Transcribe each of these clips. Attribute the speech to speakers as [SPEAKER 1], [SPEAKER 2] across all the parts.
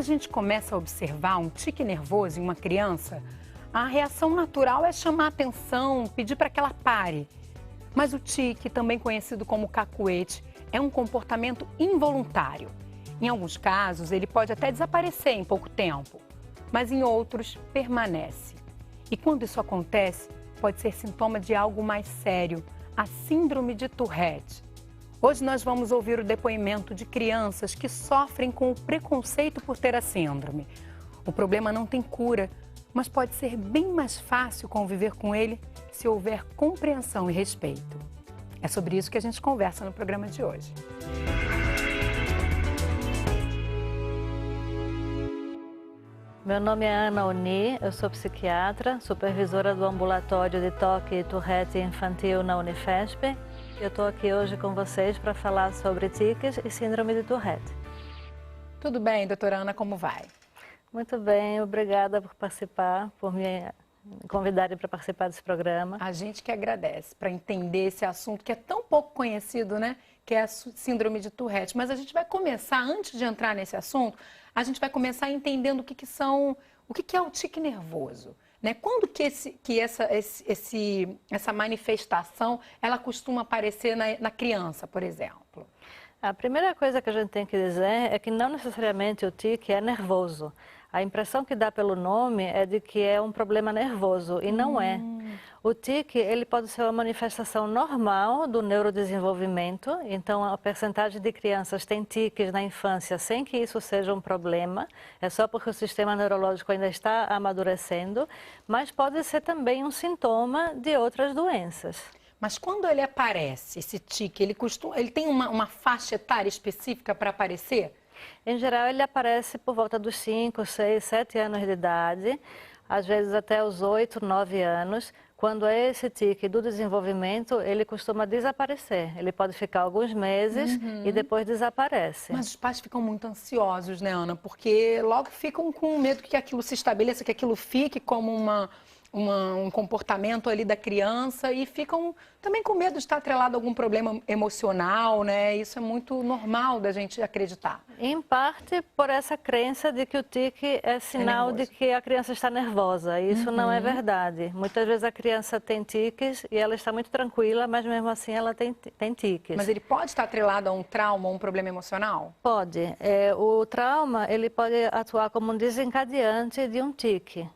[SPEAKER 1] a gente começa a observar um tique nervoso em uma criança, a reação natural é chamar a atenção, pedir para que ela pare. Mas o tique, também conhecido como cacuete, é um comportamento involuntário. Em alguns casos, ele pode até desaparecer em pouco tempo, mas em outros, permanece. E quando isso acontece, pode ser sintoma de algo mais sério, a síndrome de Tourette. Hoje nós vamos ouvir o depoimento de crianças que sofrem com o preconceito por ter a síndrome. O problema não tem cura, mas pode ser bem mais fácil conviver com ele se houver compreensão e respeito. É sobre isso que a gente conversa no programa de hoje.
[SPEAKER 2] Meu nome é Ana Oni, eu sou psiquiatra, supervisora do ambulatório de toque e Tourette infantil na Unifesp. Eu estou aqui hoje com vocês para falar sobre tiques e síndrome de Tourette.
[SPEAKER 1] Tudo bem, doutora Ana, como vai?
[SPEAKER 2] Muito bem, obrigada por participar, por me convidarem para participar desse programa.
[SPEAKER 1] A gente que agradece para entender esse assunto que é tão pouco conhecido, né? Que é a síndrome de Tourette. Mas a gente vai começar, antes de entrar nesse assunto, a gente vai começar entendendo o que é o tique nervoso. Né? Quando que essa manifestação ela costuma aparecer na criança, por exemplo?
[SPEAKER 2] A primeira coisa que a gente tem que dizer é que não necessariamente o tique é nervoso. A impressão que dá pelo nome é de que é um problema nervoso, e não é. O tique, ele pode ser uma manifestação normal do neurodesenvolvimento, então a percentagem de crianças tem tiques na infância sem que isso seja um problema, é só porque o sistema neurológico ainda está amadurecendo, mas pode ser também um sintoma de outras doenças.
[SPEAKER 1] Mas quando ele aparece, esse tique, ele tem uma faixa etária específica para aparecer?
[SPEAKER 2] Em geral, ele aparece por volta dos 5, 6, 7 anos de idade, às vezes até os 8, 9 anos. Quando é esse tique do desenvolvimento, ele costuma desaparecer. Ele pode ficar alguns meses e depois desaparece.
[SPEAKER 1] Mas os pais ficam muito ansiosos, né, Ana? Porque logo ficam com medo que aquilo se estabeleça, que aquilo fique como um comportamento ali da criança e ficam também com medo de estar atrelado a algum problema emocional, né? Isso é muito normal da gente acreditar.
[SPEAKER 2] Em parte por essa crença de que o tique é sinal de que a criança está nervosa. Isso não é verdade. Muitas vezes a criança tem tiques e ela está muito tranquila, mas mesmo assim ela tem tiques.
[SPEAKER 1] Mas ele pode estar atrelado a um trauma ou um problema emocional?
[SPEAKER 2] Pode. O trauma, ele pode atuar como um desencadeante de um tique.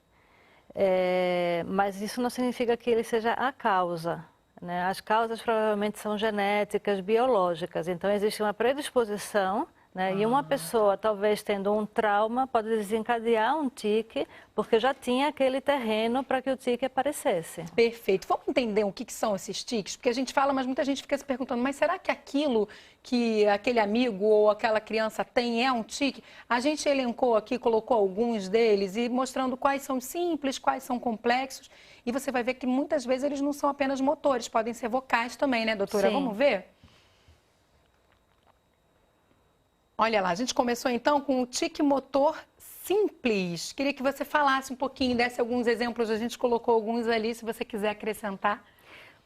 [SPEAKER 2] Mas isso não significa que ele seja a causa, né? As causas provavelmente são genéticas, biológicas, então existe uma predisposição, né? E uma pessoa, talvez tendo um trauma, pode desencadear um tique, porque já tinha aquele terreno para que o tique aparecesse.
[SPEAKER 1] Perfeito. Vamos entender o que são esses tiques? Porque a gente fala, mas muita gente fica se perguntando, mas será que aquilo que aquele amigo ou aquela criança tem é um tique? A gente elencou aqui, colocou alguns deles e mostrando quais são simples, quais são complexos. E você vai ver que muitas vezes eles não são apenas motores, podem ser vocais também, né, doutora?
[SPEAKER 2] Sim.
[SPEAKER 1] Vamos ver? Olha lá, a gente começou então com o tique motor simples. Queria que você falasse um pouquinho, desse alguns exemplos, a gente colocou alguns ali, se você quiser acrescentar.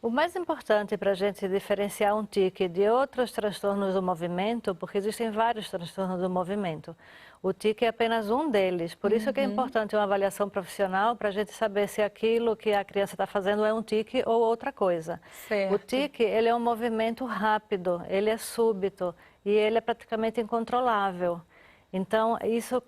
[SPEAKER 2] O mais importante para a gente diferenciar um tique de outros transtornos do movimento, porque existem vários transtornos do movimento, o tique é apenas um deles. Por isso que é importante uma avaliação profissional para a gente saber se aquilo que a criança está fazendo é um tique ou outra coisa.
[SPEAKER 1] Certo.
[SPEAKER 2] O tique, ele é um movimento rápido, ele é súbito e ele é praticamente incontrolável. Então, isso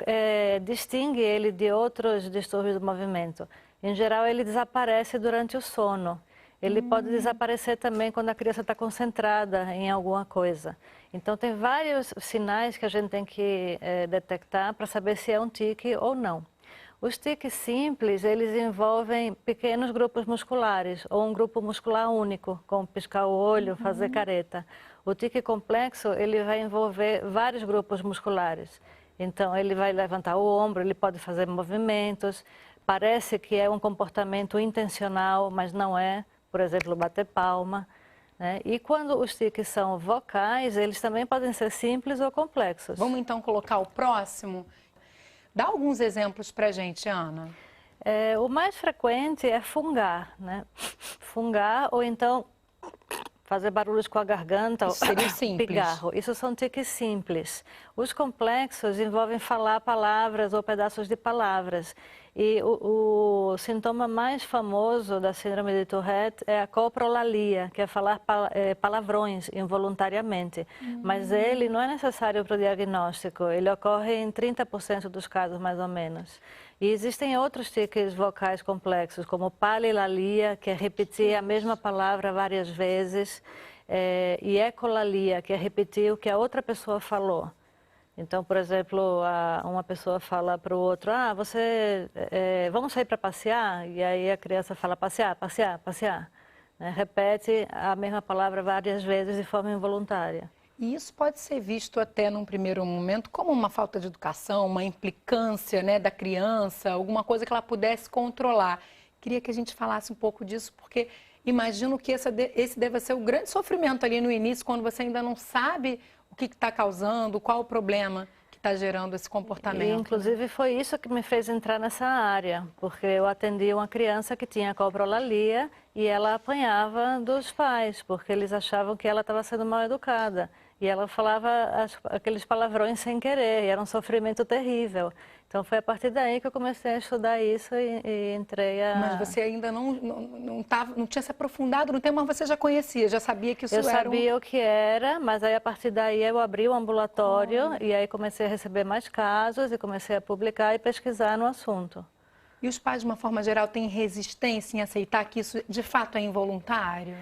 [SPEAKER 2] distingue ele de outros distúrbios do movimento. Em geral, ele desaparece durante o sono. Ele pode desaparecer também quando a criança está concentrada em alguma coisa. Então, tem vários sinais que a gente tem que detectar para saber se é um tique ou não. Os tiques simples, eles envolvem pequenos grupos musculares ou um grupo muscular único, como piscar o olho, fazer careta. O tique complexo, ele vai envolver vários grupos musculares. Então, ele vai levantar o ombro, ele pode fazer movimentos. Parece que é um comportamento intencional, mas não é. Por exemplo, bater palma, né? E quando os tiques são vocais, eles também podem ser simples ou complexos.
[SPEAKER 1] Vamos então colocar o próximo? Dá alguns exemplos para a gente, Ana.
[SPEAKER 2] O mais frequente é fungar, né? Fungar ou então fazer barulhos com a garganta,
[SPEAKER 1] Isso seria simples.
[SPEAKER 2] pigarro. Isso são tiques simples. Os complexos envolvem falar palavras ou pedaços de palavras. E o sintoma mais famoso da síndrome de Tourette é a coprolalia, que é falar palavrões involuntariamente. Mas ele não é necessário para o diagnóstico, ele ocorre em 30% dos casos, mais ou menos. E existem outros tiques vocais complexos, como palilalia, que é repetir a mesma palavra várias vezes, e ecolalia, que é repetir o que a outra pessoa falou. Então, por exemplo, uma pessoa fala para o outro, vamos sair para passear? E aí a criança fala, passear, passear, passear. Né? Repete a mesma palavra várias vezes de forma involuntária.
[SPEAKER 1] E isso pode ser visto até num primeiro momento como uma falta de educação, uma implicância, né, da criança, alguma coisa que ela pudesse controlar. Queria que a gente falasse um pouco disso, porque imagino que esse deve ser o grande sofrimento ali no início, quando você ainda não sabe o que está causando, qual o problema que está gerando esse comportamento.
[SPEAKER 2] E, inclusive, foi isso que me fez entrar nessa área, porque eu atendi uma criança que tinha coprolalia e ela apanhava dos pais, porque eles achavam que ela estava sendo mal educada. E ela falava aqueles palavrões sem querer, e era um sofrimento terrível. Então, foi a partir daí que eu comecei a estudar isso e entrei a...
[SPEAKER 1] Mas você ainda não tinha se aprofundado no tema, mas você já conhecia, já sabia que isso era...
[SPEAKER 2] Eu sabia o que era, mas aí a partir daí eu abri o ambulatório e aí comecei a receber mais casos e comecei a publicar e pesquisar no assunto.
[SPEAKER 1] E os pais, de uma forma geral, têm resistência em aceitar que isso de fato é involuntário?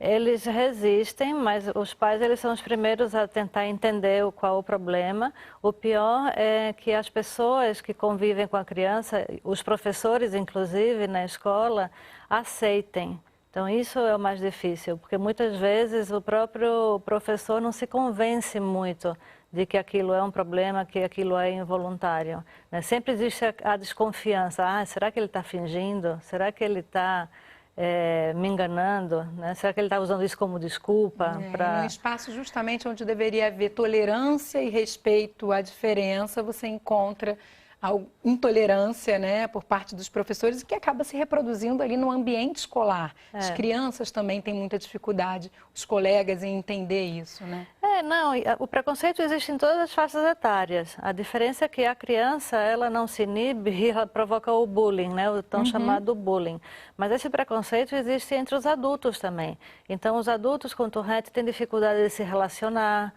[SPEAKER 2] Eles resistem, mas os pais eles são os primeiros a tentar entender qual o problema. O pior é que as pessoas que convivem com a criança, os professores inclusive na escola, aceitem. Então isso é o mais difícil, porque muitas vezes o próprio professor não se convence muito de que aquilo é um problema, que aquilo é involuntário. Né? Sempre existe a desconfiança, será que ele está fingindo? Será que ele está... me enganando, né? Será que ele está usando isso como desculpa?
[SPEAKER 1] Num espaço justamente onde deveria haver tolerância e respeito à diferença, você encontra a intolerância, né, por parte dos professores, que acaba se reproduzindo ali no ambiente escolar. As crianças também têm muita dificuldade, os colegas, em entender isso, né?
[SPEAKER 2] O preconceito existe em todas as faixas etárias. A diferença é que a criança, ela não se inibe e ela provoca o bullying, né, o tão chamado bullying. Mas esse preconceito existe entre os adultos também. Então, os adultos com Tourette têm dificuldade de se relacionar,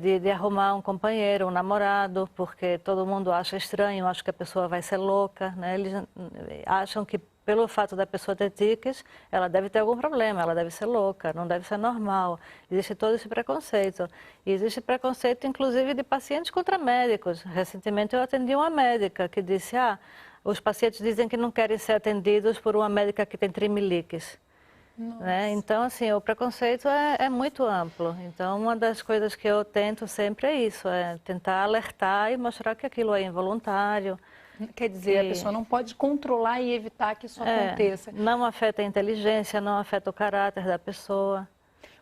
[SPEAKER 2] de arrumar um companheiro, um namorado, porque todo mundo acha estranho, acha que a pessoa vai ser louca, né? Eles acham que pelo fato da pessoa ter tiques, ela deve ter algum problema, ela deve ser louca, não deve ser normal. Existe todo esse preconceito. E existe preconceito, inclusive, de pacientes contra médicos. Recentemente eu atendi uma médica que disse, os pacientes dizem que não querem ser atendidos por uma médica que tem trimeliques. Né? Então, assim, o preconceito é muito amplo. Então, uma das coisas que eu tento sempre é isso, é tentar alertar e mostrar que aquilo é involuntário.
[SPEAKER 1] Quer dizer, a pessoa não pode controlar e evitar que isso aconteça.
[SPEAKER 2] Não afeta a inteligência, não afeta o caráter da pessoa.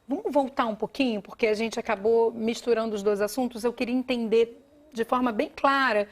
[SPEAKER 1] Vamos voltar um pouquinho, porque a gente acabou misturando os dois assuntos. Eu queria entender de forma bem clara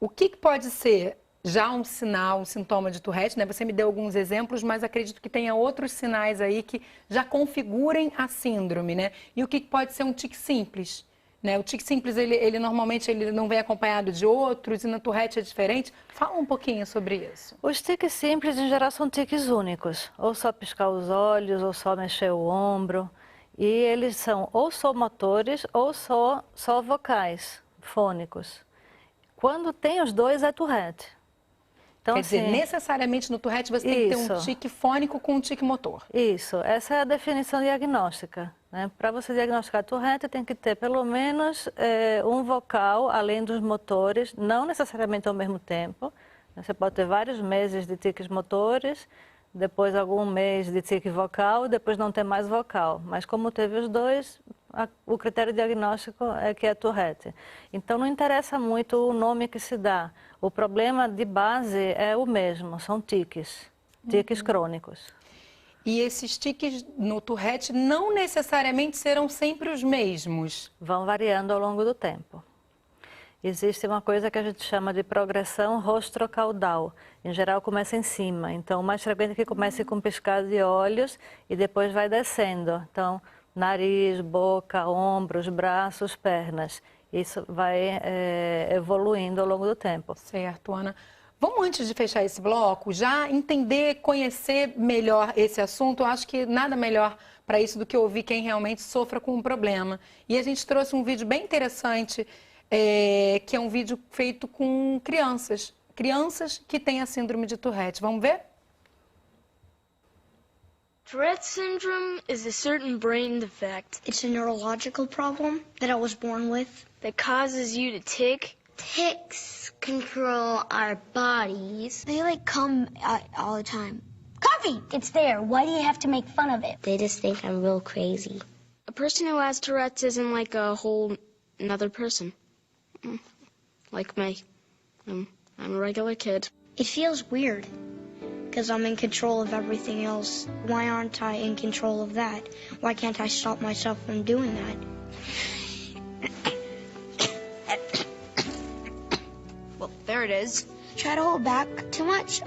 [SPEAKER 1] o que pode ser já um sinal, um sintoma de Tourette, né? Você me deu alguns exemplos, mas acredito que tenha outros sinais aí que já configurem a síndrome, né? E o que pode ser um tique simples, né? O tique simples, ele normalmente não vem acompanhado de outros, e na Tourette é diferente. Fala um pouquinho sobre isso.
[SPEAKER 2] Os tiques simples, em geral, são tiques únicos. Ou só piscar os olhos, ou só mexer o ombro. E eles são ou só motores, ou só vocais, fônicos. Quando tem os dois, é Tourette. Então,
[SPEAKER 1] quer dizer, necessariamente no Tourette você tem que ter um tique fônico com um tique motor.
[SPEAKER 2] Isso, essa é a definição diagnóstica. Né? Para você diagnosticar Tourette, tem que ter pelo menos um vocal, além dos motores, não necessariamente ao mesmo tempo. Você pode ter vários meses de tiques motores, depois algum mês de tique vocal, depois não ter mais vocal. Mas como teve os dois, o critério diagnóstico é que é Tourette. Então não interessa muito o nome que se dá. O problema de base é o mesmo, são tiques crônicos.
[SPEAKER 1] E esses tiques no Tourette não necessariamente serão sempre os mesmos?
[SPEAKER 2] Vão variando ao longo do tempo. existe uma coisa que a gente chama de progressão rostrocaudal. Em geral, começa em cima. Então, o mais frequente é que comece com piscar de olhos e depois vai descendo. Então, nariz, boca, ombros, braços, pernas. Isso vai evoluindo ao longo do tempo.
[SPEAKER 1] Certo, Ana. Vamos, antes de fechar esse bloco, já entender, conhecer melhor esse assunto. Eu acho que nada melhor para isso do que ouvir quem realmente sofra com um problema. E a gente trouxe um vídeo bem interessante, que é um vídeo feito com crianças que têm a síndrome de Tourette. Vamos ver?
[SPEAKER 3] Tourette syndrome is a certain brain defect.
[SPEAKER 4] It's a neurological problem that I was born with.
[SPEAKER 3] That causes you to tic.
[SPEAKER 4] Tics control our bodies. They come all the time. Coffee! It's there. Why do you have to make fun of it? They just think I'm real crazy.
[SPEAKER 3] A person who has Tourette's isn't like a whole another person. Like me. I'm a regular kid.
[SPEAKER 4] It feels weird because I'm in control of everything else. Why aren't I in control of that? Why can't I stop myself from doing that?
[SPEAKER 3] Well, there it is.
[SPEAKER 4] Try to hold back too much.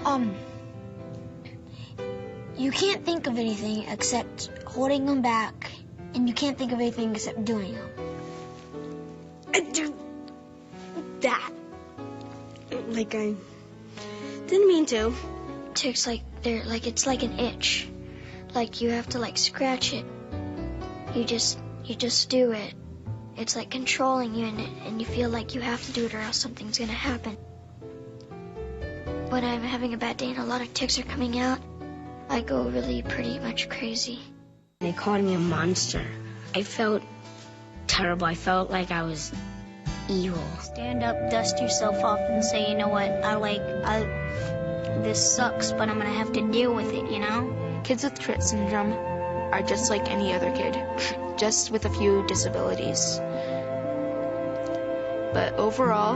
[SPEAKER 4] You can't think of anything except holding them back, and you can't think of anything except doing them.
[SPEAKER 3] I do that. Like I didn't mean to.
[SPEAKER 4] Tics it's like an itch. Like you have to scratch it. You just do it. It's like controlling you, and you feel like you have to do it or else something's gonna happen. When I'm having a bad day and a lot of tics are coming out, I go really pretty much crazy.
[SPEAKER 5] They called me a monster. I felt terrible. I felt like I was evil.
[SPEAKER 4] Stand up, dust yourself off, and say, you know what, this sucks, but I'm gonna have to deal with it, you know?
[SPEAKER 6] Kids with Tourette syndrome are just like any other kid, just with a few disabilities. But overall,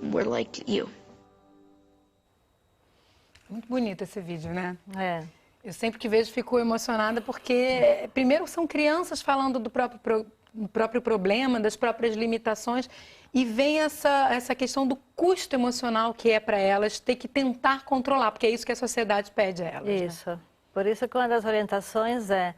[SPEAKER 6] we're like you.
[SPEAKER 1] Muito bonito esse vídeo, né?
[SPEAKER 2] É.
[SPEAKER 1] Eu sempre que vejo fico emocionada porque, primeiro, são crianças falando do próprio problema, das próprias limitações, e vem essa questão do custo emocional que é para elas ter que tentar controlar, porque é isso que a sociedade pede a elas.
[SPEAKER 2] Isso.
[SPEAKER 1] Né?
[SPEAKER 2] Por isso que uma das orientações é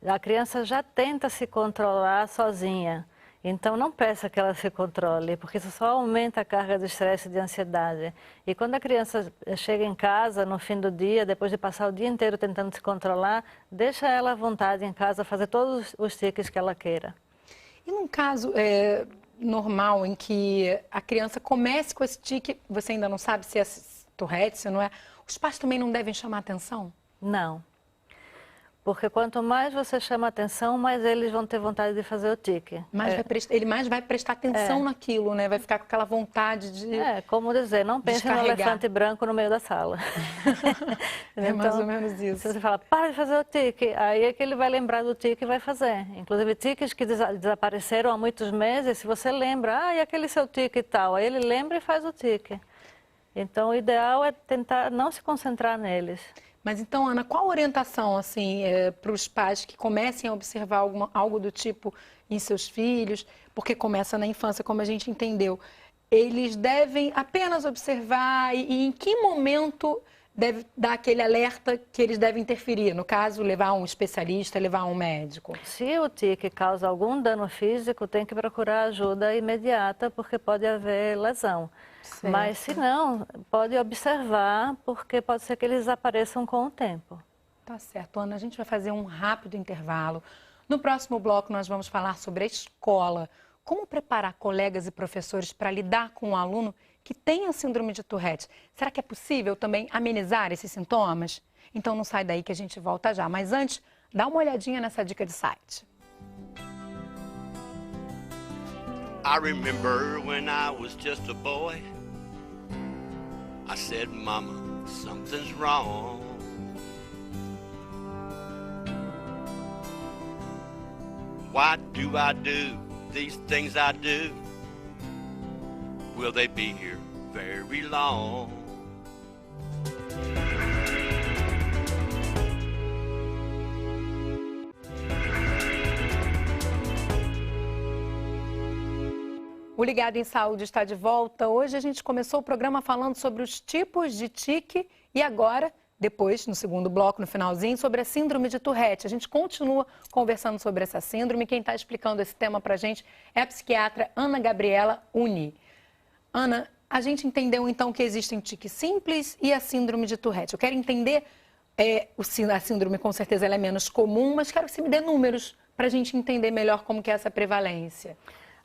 [SPEAKER 2] a criança já tenta se controlar sozinha. Então, não peça que ela se controle, porque isso só aumenta a carga de estresse e de ansiedade. E quando a criança chega em casa, no fim do dia, depois de passar o dia inteiro tentando se controlar, deixa ela à vontade em casa fazer todos os tiques que ela queira.
[SPEAKER 1] E num caso normal em que a criança comece com esse tique, você ainda não sabe se é Tourette, se não é, os pais também não devem chamar atenção?
[SPEAKER 2] Não. Porque quanto mais você chama atenção, mais eles vão ter vontade de fazer o tique.
[SPEAKER 1] Ele mais vai prestar atenção naquilo, né? Vai ficar com aquela vontade de...
[SPEAKER 2] como dizer, não pense no elefante branco no meio da sala.
[SPEAKER 1] É mais ou menos isso.
[SPEAKER 2] Se você fala, para de fazer o tique, aí é que ele vai lembrar do tique e vai fazer. Inclusive, tiques que desapareceram há muitos meses, se você lembra, e aquele seu tique e tal, aí ele lembra e faz o tique. Então, o ideal é tentar não se concentrar neles.
[SPEAKER 1] Mas então, Ana, qual a orientação assim, para os pais que comecem a observar algo do tipo em seus filhos, porque começa na infância, como a gente entendeu? Eles devem apenas observar e em que momento deve dar aquele alerta que eles devem interferir? No caso, levar um especialista, levar um médico?
[SPEAKER 2] Se o tique causa algum dano físico, tem que procurar ajuda imediata, porque pode haver lesão. Certo. Mas se não, pode observar, porque pode ser que eles desapareçam com o tempo.
[SPEAKER 1] Tá certo, Ana. A gente vai fazer um rápido intervalo. No próximo bloco, nós vamos falar sobre a escola. Como preparar colegas e professores para lidar com um aluno que tem a síndrome de Tourette? Será que é possível também amenizar esses sintomas? Então não sai daí que a gente volta já. Mas antes, dá uma olhadinha nessa dica de site.
[SPEAKER 7] I remember when I was just a boy, I said, Mama, something's wrong. Why do I do these things I do? Will they be here very long?
[SPEAKER 1] O Ligado em Saúde está de volta. Hoje a gente começou o programa falando sobre os tipos de tique e agora, depois, no segundo bloco, no finalzinho, sobre a síndrome de Tourette. A gente continua conversando sobre essa síndrome. Quem está explicando esse tema para a gente é a psiquiatra Ana Gabriela Uni. Ana, a gente entendeu então que existem tiques simples e a síndrome de Tourette. Eu quero entender, a síndrome com certeza ela é menos comum, mas quero que você me dê números para a gente entender melhor como que é essa prevalência.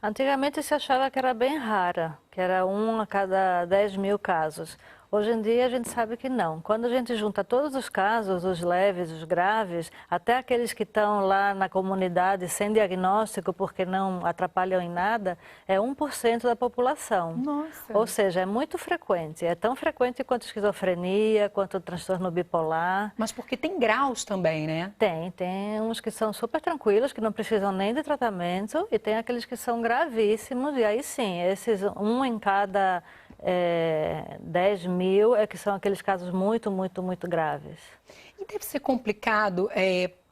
[SPEAKER 2] Antigamente se achava que era bem rara, que era 1 a cada 10 mil casos. Hoje em dia a gente sabe que não. Quando a gente junta todos os casos, os leves, os graves, até aqueles que estão lá na comunidade sem diagnóstico porque não atrapalham em nada, é 1% da população.
[SPEAKER 1] Nossa!
[SPEAKER 2] Ou seja, é muito frequente. É tão frequente quanto a esquizofrenia, quanto o transtorno bipolar.
[SPEAKER 1] Mas porque tem graus também, né?
[SPEAKER 2] Tem uns que são super tranquilos, que não precisam nem de tratamento, e tem aqueles que são gravíssimos, e aí sim, esses 1 em cada 10 mil que são aqueles casos muito graves.
[SPEAKER 1] E deve ser complicado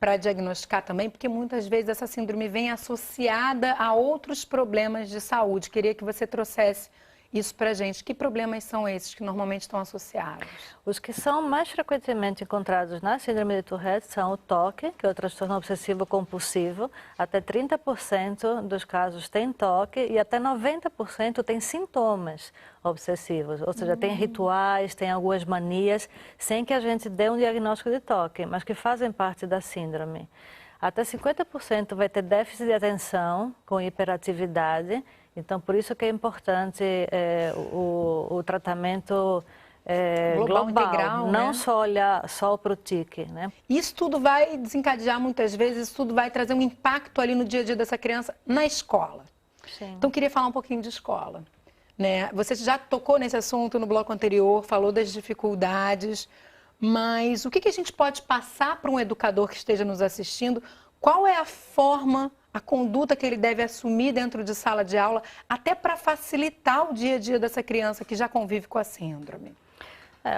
[SPEAKER 1] para diagnosticar também, porque muitas vezes essa síndrome vem associada a outros problemas de saúde. Queria que você trouxesse isso para a gente. Que problemas são esses que normalmente estão associados?
[SPEAKER 2] Os que são mais frequentemente encontrados na síndrome de Tourette são o toque, que é o transtorno obsessivo compulsivo. Até 30% dos casos tem toque e até 90% tem sintomas obsessivos. Ou seja, tem rituais, tem algumas manias, sem que a gente dê um diagnóstico de toque, mas que fazem parte da síndrome. Até 50% vai ter déficit de atenção com hiperatividade. Então, por isso que é importante o tratamento global,
[SPEAKER 1] integral,
[SPEAKER 2] não
[SPEAKER 1] né?
[SPEAKER 2] só olhar só para o tique, né?
[SPEAKER 1] Isso tudo vai desencadear muitas vezes, isso tudo vai trazer um impacto ali no dia a dia dessa criança na escola.
[SPEAKER 2] Sim.
[SPEAKER 1] Então, queria falar um pouquinho de escola, né? Você já tocou nesse assunto no bloco anterior, falou das dificuldades, mas o que a gente pode passar para um educador que esteja nos assistindo? Qual é a forma, a conduta que ele deve assumir dentro de sala de aula, até para facilitar o dia a dia dessa criança que já convive com a síndrome?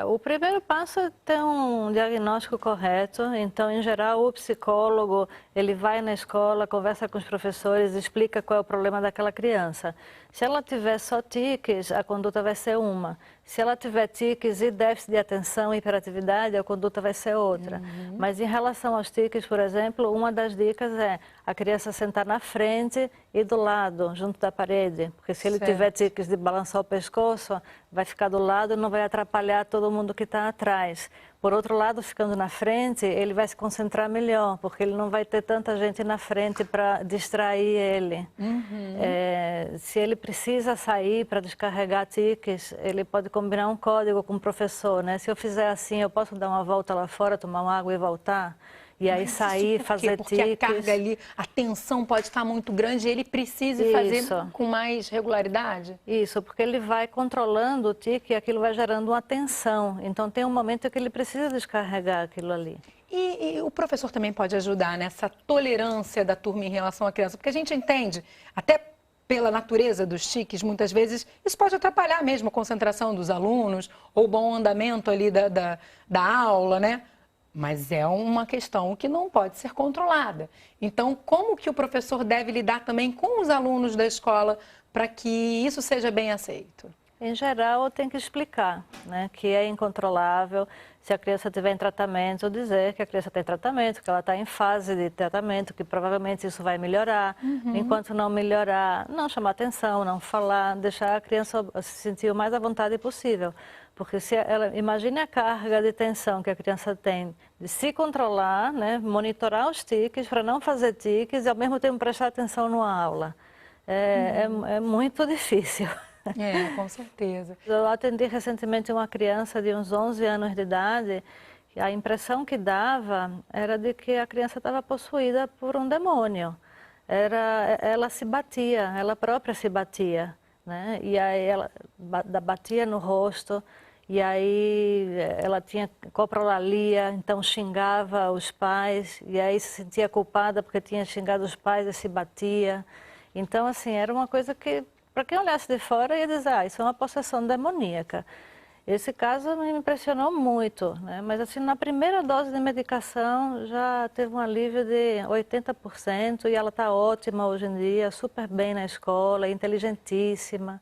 [SPEAKER 2] O primeiro passo é ter um diagnóstico correto. Então, em geral, o psicólogo, ele vai na escola, conversa com os professores, explica qual é o problema daquela criança. Se ela tiver só tiques, a conduta vai ser uma. Se ela tiver tiques e déficit de atenção e hiperatividade, a conduta vai ser outra. Mas em relação aos tiques, por exemplo, uma das dicas é a criança sentar na frente e do lado, junto da parede. Porque se ele tiver tiques de balançar o pescoço, vai ficar do lado e não vai atrapalhar todo mundo que está atrás. Por outro lado, ficando na frente, ele vai se concentrar melhor, porque ele não vai ter tanta gente na frente para distrair ele. Se ele precisa sair para descarregar tiques, ele pode combinar um código com o professor, né? Se eu fizer assim, eu posso dar uma volta lá fora, tomar uma água e voltar? E aí sair, fazer tiques.
[SPEAKER 1] Porque a carga ali, a tensão pode estar muito grande e ele precisa fazer com mais regularidade?
[SPEAKER 2] Isso, porque ele vai controlando o tique e aquilo vai gerando uma tensão. Então tem um momento que ele precisa descarregar aquilo ali.
[SPEAKER 1] E o professor também pode ajudar nessa tolerância da turma em relação à criança, porque a gente entende, até pela natureza dos tiques, muitas vezes isso pode atrapalhar mesmo a concentração dos alunos ou o bom andamento ali da aula, né? Mas é uma questão que não pode ser controlada. Então, como que o professor deve lidar também com os alunos da escola para que isso seja bem aceito?
[SPEAKER 2] Em geral, tem que explicar, né, que é incontrolável. Se a criança estiver em tratamento, dizer que a criança tem tratamento, que ela está em fase de tratamento, que provavelmente isso vai melhorar. Enquanto não melhorar, não chamar atenção, não falar, deixar a criança se sentir o mais à vontade possível. Porque se ela, imagine a carga de tensão que a criança tem de se controlar, né, monitorar os tiques para não fazer tiques e ao mesmo tempo prestar atenção numa aula. É muito difícil.
[SPEAKER 1] Com certeza.
[SPEAKER 2] Eu atendi recentemente uma criança de uns 11 anos de idade e a impressão que dava era de que a criança estava possuída por um demônio. Ela se batia, ela própria se batia, né? E aí ela batia no rosto e aí ela tinha coprolalia, então xingava os pais e aí se sentia culpada porque tinha xingado os pais e se batia. Então, assim, era uma coisa que para quem olhasse de fora ia dizer, isso é uma possessão demoníaca. Esse caso me impressionou muito, né? Mas assim, na primeira dose de medicação já teve um alívio de 80% e ela está ótima hoje em dia, super bem na escola, inteligentíssima.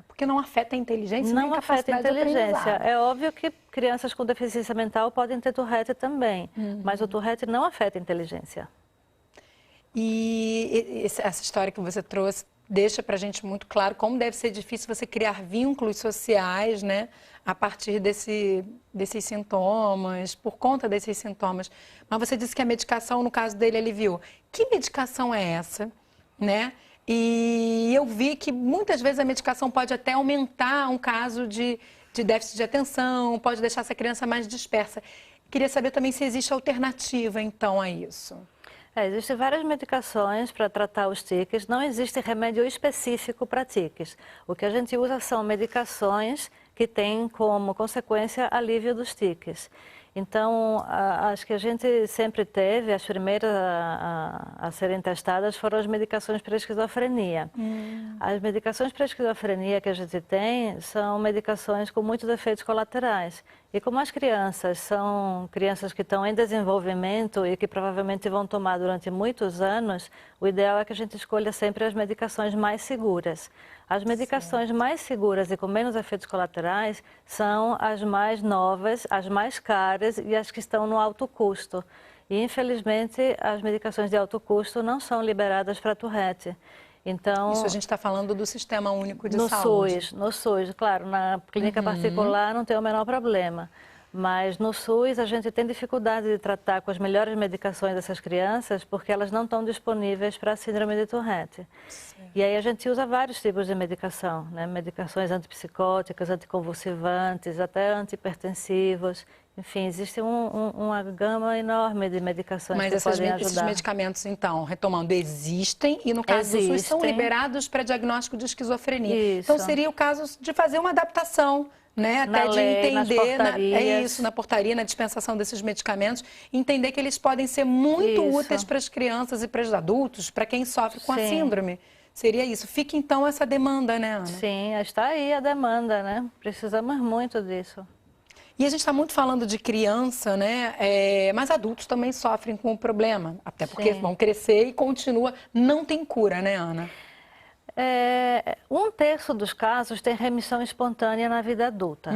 [SPEAKER 1] Porque não afeta a inteligência nem
[SPEAKER 2] Não
[SPEAKER 1] a
[SPEAKER 2] afeta a
[SPEAKER 1] capacidade de
[SPEAKER 2] inteligência.
[SPEAKER 1] aprendizado.
[SPEAKER 2] É óbvio que crianças com deficiência mental podem ter Tourette também, mas o Tourette não afeta a inteligência.
[SPEAKER 1] E essa história que você trouxe deixa para a gente muito claro como deve ser difícil você criar vínculos sociais, né, a partir desses sintomas, por conta desses sintomas. Mas você disse que a medicação, no caso dele, aliviou. Que medicação é essa, né? E eu vi que muitas vezes a medicação pode até aumentar um caso de déficit de atenção, pode deixar essa criança mais dispersa. Queria saber também se existe alternativa, então, a isso.
[SPEAKER 2] Existem várias medicações para tratar os tiques, não existe remédio específico para tiques. O que a gente usa são medicações que têm como consequência alívio dos tiques. Então, as que a gente sempre teve, as primeiras a serem testadas foram as medicações para esquizofrenia. As medicações para esquizofrenia que a gente tem são medicações com muitos efeitos colaterais. E como as crianças são crianças que estão em desenvolvimento e que provavelmente vão tomar durante muitos anos, o ideal é que a gente escolha sempre as medicações mais seguras. As medicações mais seguras e com menos efeitos colaterais são as mais novas, as mais caras e as que estão no alto custo. E, infelizmente, as medicações de alto custo não são liberadas para Tourette. Então,
[SPEAKER 1] isso a gente está falando do Sistema Único de Saúde.
[SPEAKER 2] No SUS, claro, na clínica particular não tem o menor problema. Mas no SUS a gente tem dificuldade de tratar com as melhores medicações dessas crianças porque elas não estão disponíveis para a síndrome de Tourette. Sim. E aí a gente usa vários tipos de medicação, né? Medicações antipsicóticas, anticonvulsivantes, até antihipertensivos. Enfim, existe uma gama enorme de medicações que podem ajudar. Mas esses
[SPEAKER 1] medicamentos, então, retomando, existem e no caso do SUS são liberados para diagnóstico de esquizofrenia. Isso. Então seria o caso de fazer uma adaptação, né? Até de entender, na portaria, na dispensação desses medicamentos, entender que eles podem ser muito úteis para as crianças e para os adultos, para quem sofre com a síndrome. Seria isso. Fica então essa demanda, né, Ana?
[SPEAKER 2] Sim, está aí a demanda, né? Precisamos muito disso.
[SPEAKER 1] E a gente está muito falando de criança, né? Mas adultos também sofrem com o problema, até porque vão crescer e continua, não tem cura, né, Ana?
[SPEAKER 2] 1/3 dos casos tem remissão espontânea na vida adulta.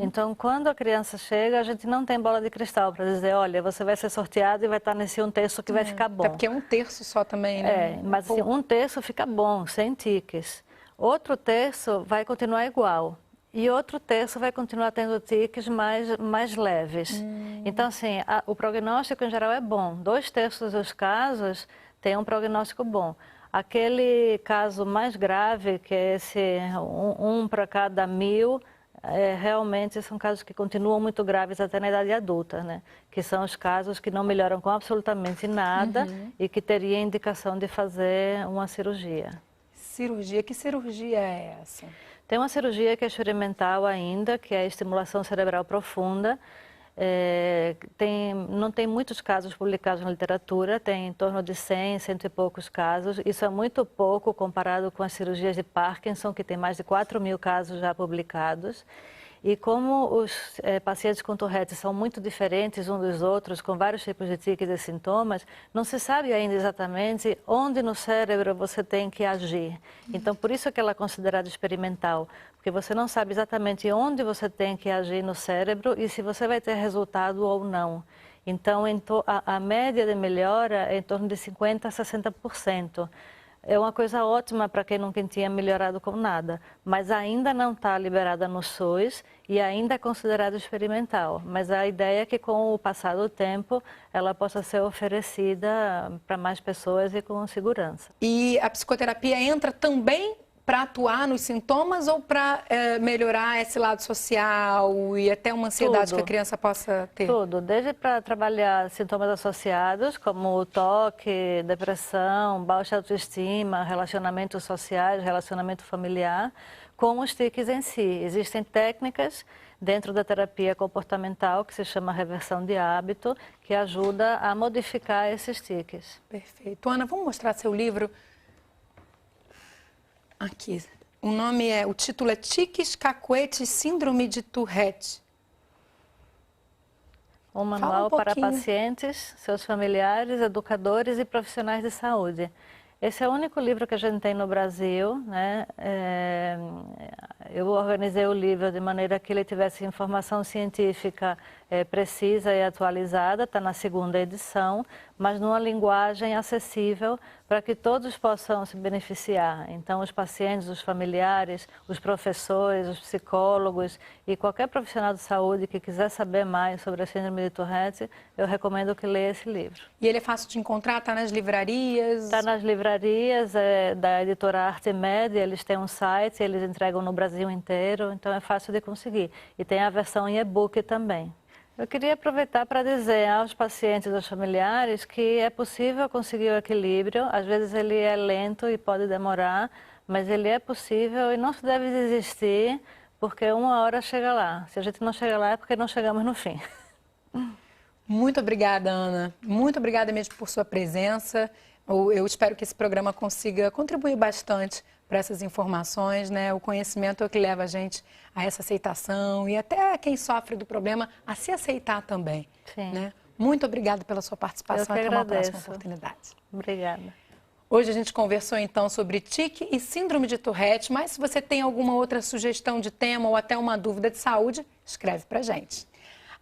[SPEAKER 2] Então, quando a criança chega, a gente não tem bola de cristal para dizer, olha, você vai ser sorteado e vai estar nesse 1/3 que vai ficar bom.
[SPEAKER 1] Até porque é 1/3 só também, né?
[SPEAKER 2] Mas assim, 1/3 fica bom, sem tiques. Outro terço vai continuar igual. E outro terço vai continuar tendo tiques mais leves. Então, assim, o prognóstico em geral é bom. 2/3 dos casos têm um prognóstico bom. Aquele caso mais grave, que é esse 1 para cada 1000, realmente são casos que continuam muito graves até na idade adulta, né? Que são os casos que não melhoram com absolutamente nada e que teria indicação de fazer uma cirurgia.
[SPEAKER 1] Cirurgia? Que cirurgia é essa?
[SPEAKER 2] Tem uma cirurgia que é experimental ainda, que é a estimulação cerebral profunda. Não tem muitos casos publicados na literatura, tem em torno de 100 e poucos casos. Isso é muito pouco comparado com as cirurgias de Parkinson, que tem mais de 4.000 casos já publicados. E como os pacientes com Tourette são muito diferentes uns dos outros, com vários tipos de tiques e sintomas, não se sabe ainda exatamente onde no cérebro você tem que agir. Então, por isso que ela é considerada experimental, porque você não sabe exatamente onde você tem que agir no cérebro e se você vai ter resultado ou não. Então, a média de melhora é em torno de 50% a 60%. É uma coisa ótima para quem nunca tinha melhorado com nada, mas ainda não está liberada no SUS e ainda é considerada experimental. Mas a ideia é que com o passar do tempo ela possa ser oferecida para mais pessoas e com segurança.
[SPEAKER 1] E a psicoterapia entra também para atuar nos sintomas ou para melhorar esse lado social e até uma ansiedade que a criança possa ter?
[SPEAKER 2] Tudo, desde para trabalhar sintomas associados, como o toque, depressão, baixa autoestima, relacionamentos sociais, relacionamento familiar, com os tiques em si. Existem técnicas dentro da terapia comportamental, que se chama reversão de hábito, que ajuda a modificar esses tiques.
[SPEAKER 1] Perfeito. Ana, vamos mostrar seu livro? Aqui, o título é Tiques, Cacuetes, Síndrome de Tourette.
[SPEAKER 2] Um manual para pacientes, seus familiares, educadores e profissionais de saúde. Esse é o único livro que a gente tem no Brasil, né? Eu organizei o livro de maneira que ele tivesse informação científica precisa e atualizada, está na 2ª edição, mas numa linguagem acessível para que todos possam se beneficiar. Então, os pacientes, os familiares, os professores, os psicólogos e qualquer profissional de saúde que quiser saber mais sobre a síndrome de Tourette, eu recomendo que leia esse livro.
[SPEAKER 1] E ele é fácil de encontrar? Está nas livrarias?
[SPEAKER 2] Está nas livrarias da editora Arte Média, eles têm um site, eles entregam no Brasil inteiro, então é fácil de conseguir. E tem a versão em e-book também. Eu queria aproveitar para dizer aos pacientes e aos familiares que é possível conseguir o equilíbrio. Às vezes ele é lento e pode demorar, mas ele é possível e não se deve desistir, porque uma hora chega lá. Se a gente não chega lá é porque não chegamos no fim.
[SPEAKER 1] Muito obrigada, Ana. Muito obrigada mesmo por sua presença. Eu espero que esse programa consiga contribuir bastante para essas informações, né? O conhecimento é o que leva a gente a essa aceitação e até quem sofre do problema a se aceitar também.
[SPEAKER 2] Sim.
[SPEAKER 1] Né? Muito obrigada pela sua participação. Até uma próxima oportunidade.
[SPEAKER 2] Obrigada.
[SPEAKER 1] Hoje a gente conversou então sobre tique e síndrome de Tourette, mas se você tem alguma outra sugestão de tema ou até uma dúvida de saúde, escreve pra gente.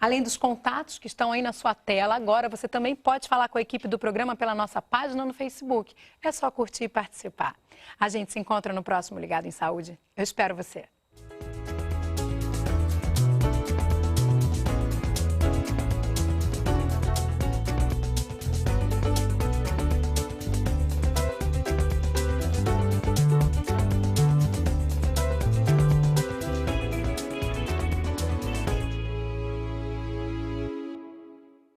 [SPEAKER 1] Além dos contatos que estão aí na sua tela, agora você também pode falar com a equipe do programa pela nossa página no Facebook. É só curtir e participar. A gente se encontra no próximo Ligado em Saúde. Eu espero você.